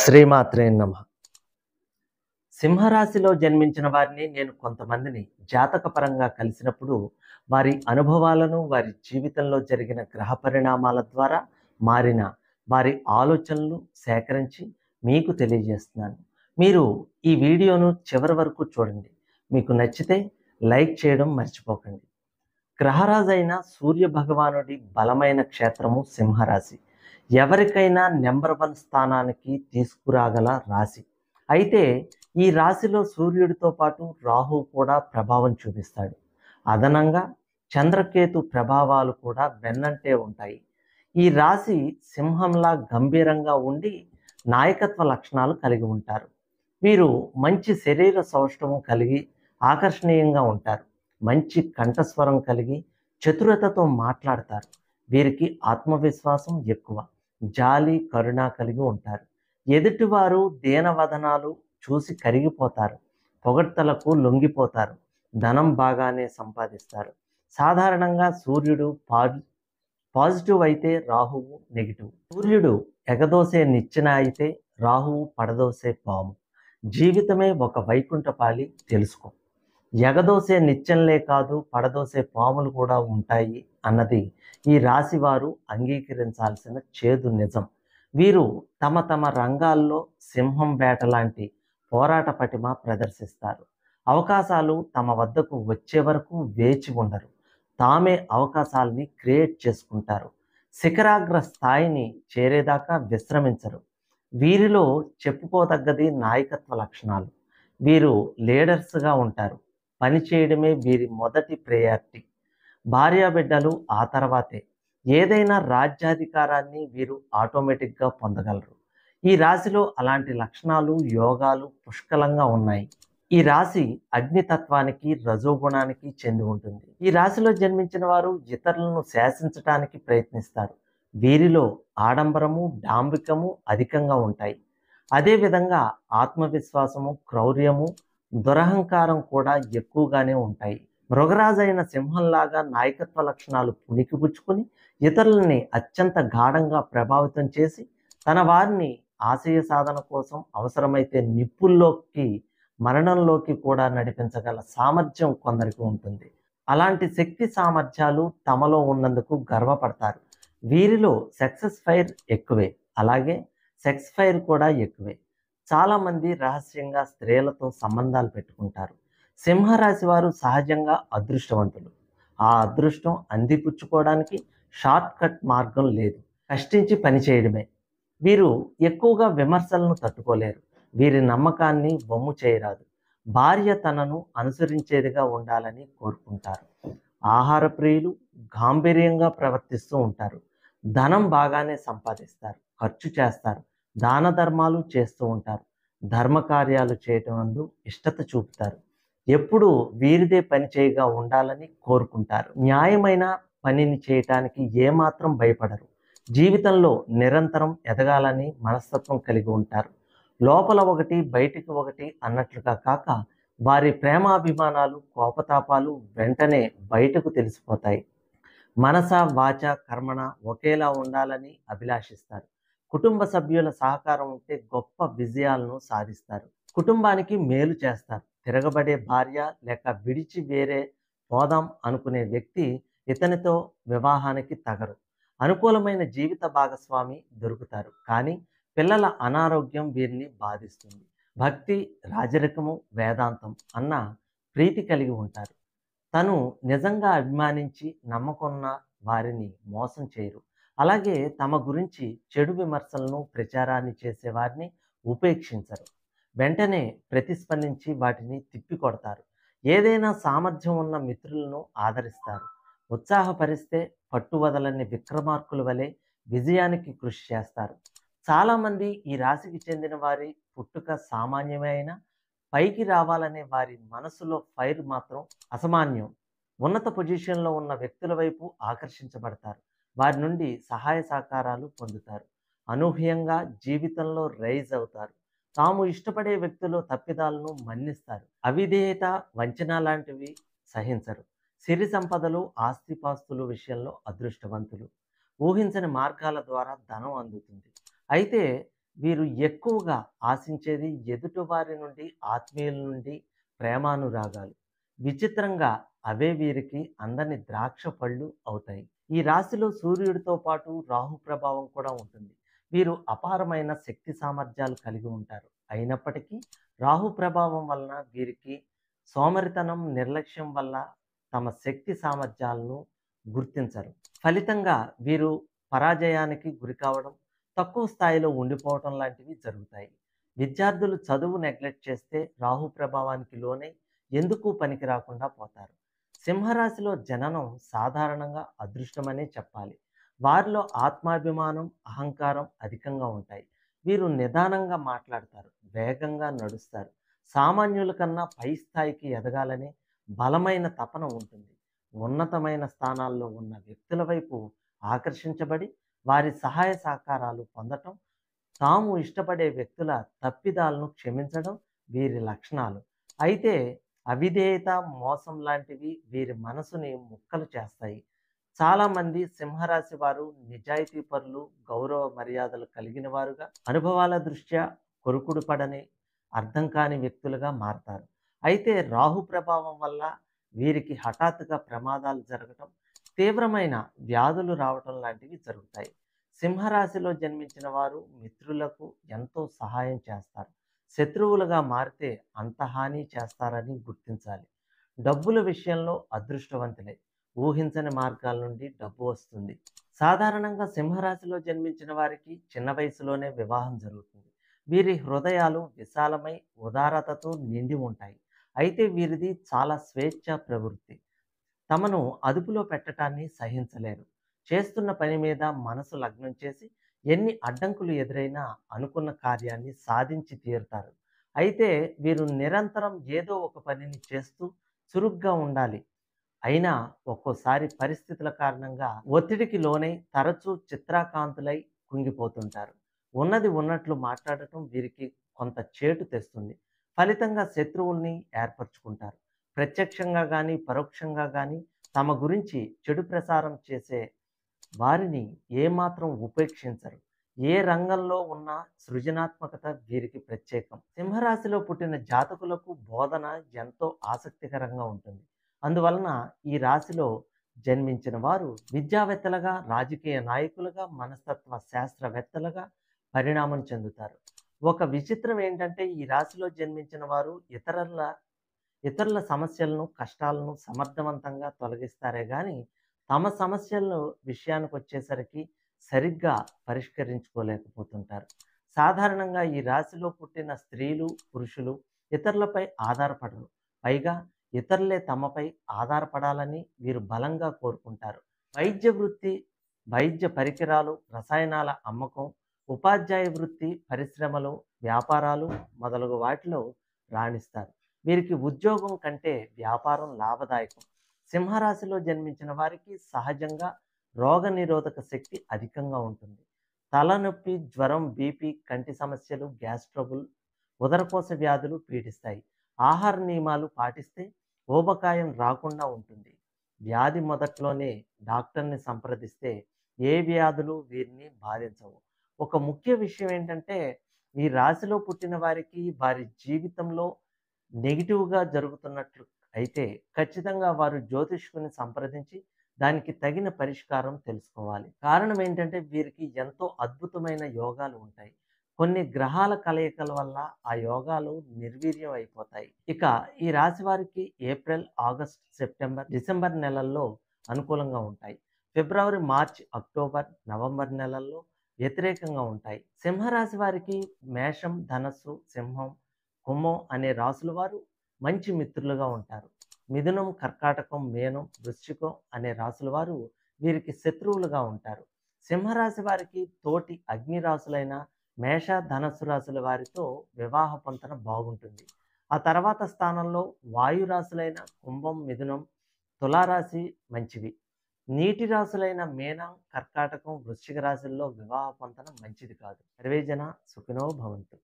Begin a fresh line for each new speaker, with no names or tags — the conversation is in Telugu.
శ్రీమాత్రే నమః. సింహరాశిలో జన్మించిన వారిని నేను కొంతమందిని జాతకపరంగా కలిసినప్పుడు వారి అనుభవాలను, వారి జీవితంలో జరిగిన గ్రహ పరిణామాల ద్వారా మారిన వారి ఆలోచనలు సేకరించి మీకు తెలియజేస్తున్నాను. మీరు ఈ వీడియోను చివరి వరకు చూడండి. మీకు నచ్చితే లైక్ చేయడం మర్చిపోకండి. గ్రహరాజైన సూర్య భగవానుడి బలమైన క్షేత్రము సింహరాశి. ఎవరికైనా నెంబర్ 1 స్థానానికి తీసుకురాగల రాశి. అయితే ఈ రాశిలో సూర్యుడితో పాటు రాహువు కూడా ప్రభావం చూపిస్తాడు. అదనంగా చంద్రకేతు ప్రభావాలు కూడా వెన్నంటే ఉంటాయి. ఈ రాశి సింహంలా గంభీరంగా ఉండి నాయకత్వ లక్షణాలు కలిగి ఉంటారు. వీరు మంచి శరీర సౌష్ఠవం కలిగి ఆకర్షణీయంగా ఉంటారు. మంచి కంఠస్వరం కలిగి చతురతతో మాట్లాడతారు. వీరికి ఆత్మవిశ్వాసం ఎక్కువ. జాలి, కరుణ కలిగి ఉంటారు. ఎదుటివారు దీనవదనాలు చూసి కరిగిపోతారు. పొగడ్తలకు లొంగిపోతారు. ధనం బాగానే సంపాదిస్తారు. సాధారణంగా సూర్యుడు పాజిటివ్ అయితే రాహువు నెగిటివ్. సూర్యుడు ఎగదోసే నిచ్చెన అయితే రాహువు పడదోసే పాము. జీవితమే ఒక వైకుంఠపాళి తెలుసుకో. ఎగదోసే నిచ్చెనలే కాదు, పడదోసే పాములు కూడా ఉంటాయి అన్నది ఈ రాశి వారు అంగీకరించాల్సిన చేదు నిజం. వీరు తమ తమ రంగాల్లో సింహం వేట లాంటి పోరాట పటిమ ప్రదర్శిస్తారు. అవకాశాలు తమ వద్దకు వచ్చే వరకు వేచి ఉండరు. తామే అవకాశాలని క్రియేట్ చేసుకుంటారు. శిఖరాగ్ర స్థాయిని చేరేదాకా విశ్రమించరు. వీరిలో చెప్పుకోదగ్గది నాయకత్వ లక్షణాలు. వీరు లీడర్స్గా ఉంటారు. పని చేయడమే వీరి మొదటి ప్రయారిటీ. భార్యాబిడ్డలు ఆ తర్వాతే. ఏదైనా రాజ్యాధికారాన్ని వీరు ఆటోమేటిక్గా పొందగలరు. ఈ రాశిలో అలాంటి లక్షణాలు, యోగాలు పుష్కలంగా ఉన్నాయి. ఈ రాశి అగ్నితత్వానికి, రజోగుణానికి చెంది ఉంటుంది. ఈ రాశిలో జన్మించిన వారు ఇతరులను శాసించడానికి ప్రయత్నిస్తారు. వీరిలో ఆడంబరము, డాంబికము అధికంగా ఉంటాయి. అదేవిధంగా ఆత్మవిశ్వాసము, క్రౌర్యము, దురహంకారం కూడా ఎక్కువగానే ఉంటాయి. మృగరాజైన సింహంలాగా నాయకత్వ లక్షణాలు పుణికిపుచ్చుకొని ఇతరులని అత్యంత గాఢంగా ప్రభావితం చేసి తన వారిని ఆశయ సాధన కోసం అవసరమైతే నిప్పుల్లోకి, మరణంలోకి కూడా నడిపించగల సామర్థ్యం కొందరికి ఉంటుంది. అలాంటి శక్తి సామర్థ్యాలు తమలో ఉన్నందుకు గర్వపడతారు. వీరిలో సక్సెస్ ఫైర్ ఎక్కువే, అలాగే సెక్స్ ఫైర్ కూడా ఎక్కువే. చాలామంది రహస్యంగా స్త్రీలతో సంబంధాలు పెట్టుకుంటారు. సింహరాశి వారు సహజంగా అదృష్టవంతులు. ఆ అదృష్టం అందిపుచ్చుకోవడానికి షార్ట్ కట్ మార్గం లేదు. కష్టించి పని చేయడమే. వీరు ఎక్కువగా విమర్శలను తట్టుకోలేరు. వీరి నమ్మకాన్ని వమ్ము చేయరాదు. భార్య తనను అనుసరించేదిగా ఉండాలని కోరుకుంటారు. ఆహార ప్రియులు, గాంభీర్యంగా ప్రవర్తిస్తూ ఉంటారు. ధనం బాగానే సంపాదిస్తారు, ఖర్చు చేస్తారు. దాన ధర్మాలు చేస్తూ ఉంటారు. ధర్మకార్యాలు చేయటం నందు ఇష్టత చూపుతారు. ఎప్పుడూ వీరిదే పని చేయగా ఉండాలని కోరుకుంటారు. న్యాయమైన పనిని చేయటానికి ఏమాత్రం భయపడరు. జీవితంలో నిరంతరం ఎదగాలని మనస్తత్వం కలిగి ఉంటారు. లోపల ఒకటి, బయటికి ఒకటి అన్నట్లుగా కాక వారి ప్రేమాభిమానాలు, కోపతాపాలు వెంటనే బయటకు తెలిసిపోతాయి. మనస, వాచ, కర్మణ ఒకేలా ఉండాలని అభిలాషిస్తారు. కుటుంబ సభ్యుల సహకారం ఉంటే గొప్ప విజయాలను సాధిస్తారు. కుటుంబానికి మేలు చేస్తారు. తిరగబడే భార్య లేక విడిచి వేరే పోదాం అనుకునే వ్యక్తి ఇతనితో వివాహానికి తగరు. అనుకూలమైన జీవిత భాగస్వామి దొరుకుతారు. కానీ పిల్లల అనారోగ్యం వీరిని బాధిస్తుంది. భక్తి, రాజరికము, వేదాంతం అన్న ప్రీతి కలిగి ఉంటారు. తను నిజంగా అభిమానించి నమ్మకున్న వారిని మోసం చేయరు. అలాగే తమ గురించి చెడు విమర్శలను, ప్రచారాన్ని చేసేవారిని ఉపేక్షించరు. వెంటనే ప్రతిస్పందించి వాటిని తిప్పికొడతారు. ఏదైనా సామర్థ్యం ఉన్న మిత్రులను ఆదరిస్తారు. ఉత్సాహపరిస్తే పట్టువదలని విక్రమార్కుల వలె విజయానికి కృషి చేస్తారు. చాలామంది ఈ రాశికి చెందిన వారి పుట్టుక సామాన్యమైన పైకి రావాలనే వారి మనసులో ఫైర్ మాత్రం అసామాన్యం. ఉన్నత పొజిషన్లో ఉన్న వ్యక్తుల వైపు ఆకర్షించబడతారు. వారి నుండి సహాయ సహకారాలు పొందుతారు. అనూహ్యంగా జీవితంలో రైజ్ అవుతారు. తాము ఇష్టపడే వ్యక్తులు తప్పిదాలను మన్నిస్తారు. అవిధేయత, వంచన లాంటివి సహించరు. సిరి సంపదలు, ఆస్తిపాస్తుల విషయంలో అదృష్టవంతులు. ఊహించని మార్గాల ద్వారా ధనం అందుతుంది. అయితే వీరు ఎక్కువగా ఆశించేది ఎదుటివారి నుండి, ఆత్మీయుల నుండి ప్రేమానురాగాలు. విచిత్రంగా అవే వీరికి అందని ద్రాక్ష పళ్ళు అవుతాయి. ఈ రాశిలో సూర్యుడితో పాటు రాహు ప్రభావం కూడా ఉంటుంది. వీరు అపారమైన శక్తి సామర్థ్యాలు కలిగి ఉంటారు. అయినప్పటికీ రాహు ప్రభావం వలన వీరికి సోమరితనం, నిర్లక్ష్యం వల్ల తమ శక్తి సామర్థ్యాలను గుర్తించరు. ఫలితంగా వీరు పరాజయానికి గురికావడం, తక్కువ స్థాయిలో ఉండిపోవటం లాంటివి జరుగుతాయి. విద్యార్థులు చదువు నెగ్లెక్ట్ చేస్తే రాహు ప్రభావానికి లోనై ఎందుకు పనికి రాకుండా పోతారు. సింహరాశిలో జననం సాధారణంగా అదృష్టమనే చెప్పాలి. వారిలో ఆత్మాభిమానం, అహంకారం అధికంగా ఉంటాయి. వీరు నిదానంగా మాట్లాడతారు, వేగంగా నడుస్తారు. సామాన్యుల కన్నా పై స్థాయికి ఎదగాలనే బలమైన తపన ఉంటుంది. ఉన్నతమైన స్థానాల్లో ఉన్న వ్యక్తుల వైపు ఆకర్షించబడి వారి సహాయ సహకారాలు పొందటం, తాము ఇష్టపడే వ్యక్తుల తప్పిదాలను క్షమించడం వీరి లక్షణాలు. అయితే అవిధేయత, మోసం లాంటివి వీరి మనసుని ముక్కలు చేస్తాయి. చాలామంది సింహరాశి వారు నిజాయితీపరులు, గౌరవ మర్యాదలు కలిగిన వారుగా, అనుభవాల దృష్ట్యా కొరుకుడు పడని, అర్థం కాని వ్యక్తులుగా మారతారు. అయితే రాహు ప్రభావం వల్ల వీరికి హఠాత్తుగా ప్రమాదాలు జరగటం, తీవ్రమైన వ్యాధులు రావటం లాంటివి జరుగుతాయి. సింహరాశిలో జన్మించిన వారు మిత్రులకు ఎంతో సహాయం చేస్తారు. శత్రువులుగా మారితే అంత హాని చేస్తారని గుర్తించాలి. డబ్బుల విషయంలో అదృష్టవంతులే. ఊహించని మార్గాల నుండి డబ్బు వస్తుంది. సాధారణంగా సింహరాశిలో జన్మించిన వారికి చిన్న వయసులోనే వివాహం జరుగుతుంది. వీరి హృదయాలు విశాలమై ఉదారతతో నిండి ఉంటాయి. అయితే వీరిది చాలా స్వేచ్ఛా ప్రవృత్తి. తమను అదుపులో పెట్టటాన్ని సహించలేరు. చేస్తున్న పని మీద మనసు లగ్నం చేసి ఎన్ని అడ్డంకులు ఎదురైనా అనుకున్న కార్యాన్ని సాధించి తీరుతారు. అయితే వీరు నిరంతరం ఏదో ఒక పనిని చేస్తూ చురుగ్గా ఉండాలి. అయినా ఒక్కోసారి పరిస్థితుల కారణంగా ఒత్తిడికి లోనై తరచూ చిత్రాకాంతులై కుంగిపోతుంటారు. ఉన్నది ఉన్నట్లు మాట్లాడటం వీరికి కొంత చేటు తెస్తుంది. ఫలితంగా శత్రువుల్ని ఏర్పరచుకుంటారు. ప్రత్యక్షంగా కానీ, పరోక్షంగా కానీ తమ గురించి చెడు ప్రసారం చేసే వారిని ఏమాత్రం ఉపేక్షించరు. ఏ రంగంలో ఉన్న సృజనాత్మకత వీరికి ప్రత్యేకం. సింహరాశిలో పుట్టిన జాతకులకు బోధన ఎంతో ఆసక్తికరంగా ఉంటుంది. అందువలన ఈ రాశిలో జన్మించిన వారు విద్యావేత్తలుగా, రాజకీయ నాయకులుగా, మనస్తత్వ శాస్త్రవేత్తలుగా పరిణామం చెందుతారు. ఒక విచిత్రం ఏంటంటే ఈ రాశిలో జన్మించిన వారు ఇతరుల సమస్యలను, కష్టాలను సమర్థవంతంగా తొలగిస్తారే గాని, తమ సమస్యల విషయానికొచ్చేసరికి సరిగ్గా పరిష్కరించుకోలేకపోతుంటారు. సాధారణంగా ఈ రాశిలో పుట్టిన స్త్రీలు, పురుషులు ఇతరులపై ఆధారపడరు. పైగా ఇతరులే తమపై ఆధారపడాలని వీరు బలంగా కోరుకుంటారు. వైద్య వృత్తి, వైద్య పరికరాలు, రసాయనాల అమ్మకం, ఉపాధ్యాయ వృత్తి, పరిశ్రమలు, వ్యాపారాలు మొదలగు వాటిలో రాణిస్తారు. వీరికి ఉద్యోగం కంటే వ్యాపారం లాభదాయకం. సింహరాశిలో జన్మించిన వారికి సహజంగా రోగనిరోధక శక్తి అధికంగా ఉంటుంది. తలనొప్పి, జ్వరం, బీపీ, కంటి సమస్యలు, గ్యాస్ ట్రబుల్, ఉదరకోశ వ్యాధులు పీడిస్తాయి. ఆహార నియమాలు పాటిస్తే ఊబకాయం రాకుండా ఉంటుంది. వ్యాధి మొదట్లోనే డాక్టర్ని సంప్రదిస్తే ఏ వ్యాధులు వీరిని బాధించవు. ఒక ముఖ్య విషయం ఏంటంటే ఈ రాశిలో పుట్టిన వారికి వారి జీవితంలో నెగిటివ్‌గా జరుగుతున్నట్లు అయితే ఖచ్చితంగా వారు జ్యోతిష్కుని సంప్రదించి దానికి తగిన పరిష్కారం తెలుసుకోవాలి. కారణం ఏంటంటే వీరికి ఎంతో అద్భుతమైన యోగాలు ఉంటాయి. కొన్ని గ్రహాల కలయికల వల్ల ఆ యోగాలు నిర్వీర్యం అయిపోతాయి. ఇక ఈ రాశి వారికి ఏప్రిల్, ఆగస్ట్, సెప్టెంబర్, డిసెంబర్ నెలల్లో అనుకూలంగా ఉంటాయి. ఫిబ్రవరి, మార్చ్, అక్టోబర్, నవంబర్ నెలల్లో వ్యతిరేకంగా ఉంటాయి. సింహరాశి వారికి మేషం, ధనస్సు, సింహం, కుంభం అనే రాసుల వారు మంచి మిత్రులుగా ఉంటారు. మిథునం, కర్కాటకం, మీనం, వృశ్చికం అనే రాసుల వారు వీరికి శత్రువులుగా ఉంటారు. సింహరాశి వారికి తోటి అగ్ని రాశులైన మేష, ధనస్సు రాశుల వారితో వివాహ పొంతన బాగుంటుంది. ఆ తర్వాత స్థానంలో వాయు రాశులైన కుంభం, మిథునం, తులారాశి మంచివి. నీటి రాశులైన మీనం, కర్కాటకం, వృశ్చిక రాశుల్లో వివాహ పొంతన మంచిది కాదు. సర్వేజన సుఖినో భవంతు.